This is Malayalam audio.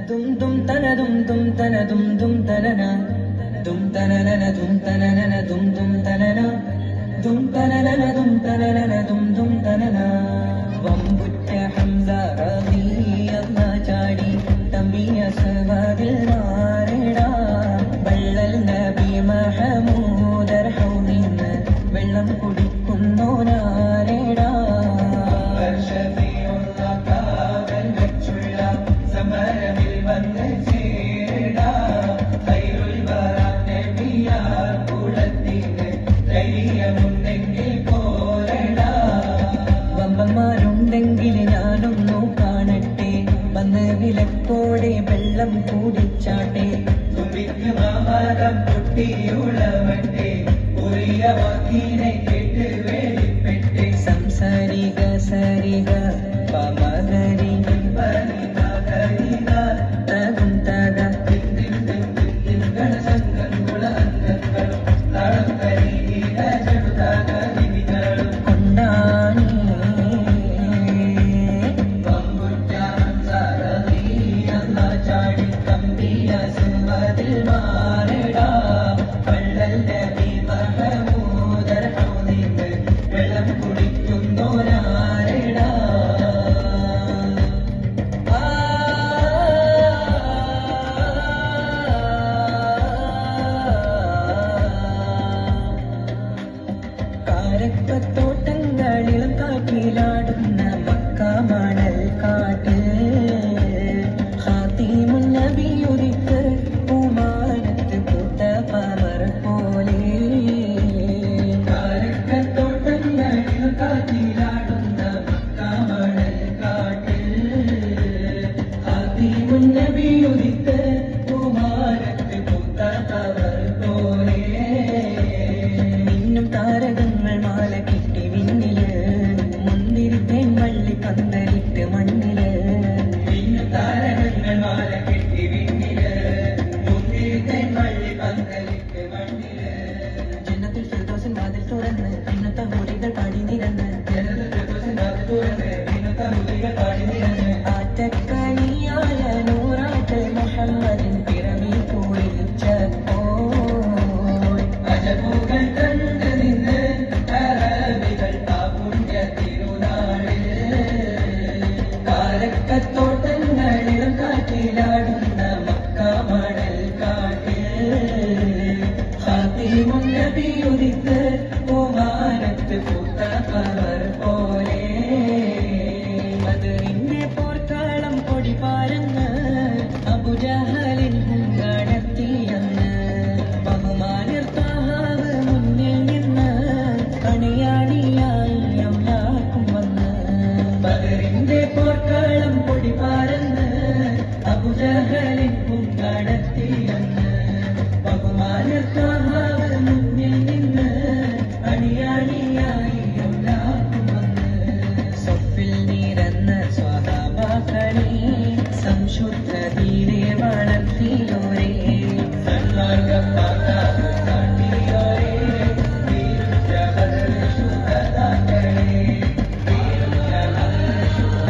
Dum dum tana dum dum tana dum dum tanana dum tanana dum tanana dum dum tanana dum tanana dum tanana dum dum tanana വമ്പുറ്റ Hamza റളിയല്ലാ ചാടി തമ്പിയ സവാദിൽ മാറിടാ വള്ളൽ നബി മഹമൂദർ ഹൗദിന്ന് വെള്ളം കുടിക്കുന്നോനാരെടാ വമ്പന്മാരുണ്ടെങ്കിൽ ഞാനൊന്നു കാണട്ടെ വന്ന് വിലക്കോടെ വെള്ളം കൂടിച്ചാട്ടെ തുമ്പിക്ക് മാമരം പൊട്ടിയുളവട്ടെ ഉറിയ വാക്കിനെ കേട്ട് വേളിപ്പെട്ടെ സംസാരിക സരിക പമകരി തകും തക തോട്ടങ്ങളിലും കാറ്റിലാടുന്ന മക്കാമണൽ കാട്ടിൽ ഖാതിമുൻ നബി ഉദിത്ത് പൂമാനത്ത് പൂത്ത പമർ പോലെ തോട്ടങ്ങളിലും കാറ്റിലാടുന്ന മക്കാമണൽ കാട്ടിൽ ഖാതിമുൻ നബി ഉദിത്ത് പൂമാനത്ത് പൂത്ത പമർ പോലെ മിന്നും താരകങ്ങൾ മാല കിട്ടി വിണ്ണില് മുന്തിരിത്തേൻ വള്ളി പന്തലിട്ട് മണ്ണില് മിന്നും താരകങ്ങൾ മാല കിട്ടി വിണ്ണില് മുന്തിരിത്തേൻ വള്ളി പന്തലിട്ട് മണ്ണില് ജന്നത്തുൽ ഫിർദൗസിൻ വാതിൽ തുറന്ന് ഇന്നത്തെ ഹൂറികൾ പാടി നിരന്ന് ജന്നത്തുൽ ഫിർദൗസിൻ വാതിൽ തുറന്ന് ഇന്നത്തെ ഹൂറികൾ പാടി നിരന്ന് ആറ്റക്കനിയായ നൂറാറ്റൽ മുഹമ്മദിൻ പിറവി കുളിച്ചപ്പോൾ അജബുകൾ കണ്ട് നിന്ന് അറബികൾ ആ പുണ്യ തിരുനാളിൽ കാലക്കത്തോട്ടങ്ങളിലും കാറ്റിലാടുന്ന മക്കാമണൽ കാട്ടിൽ ഖാതിമുൻ നബി ഉദിത്ത് പൂമാനത്ത് പൂത്ത പമർ പോലെ ബദറിന്റെ പോർക്കാളം പൊടി പാരുന്ന അബൂജഹൽ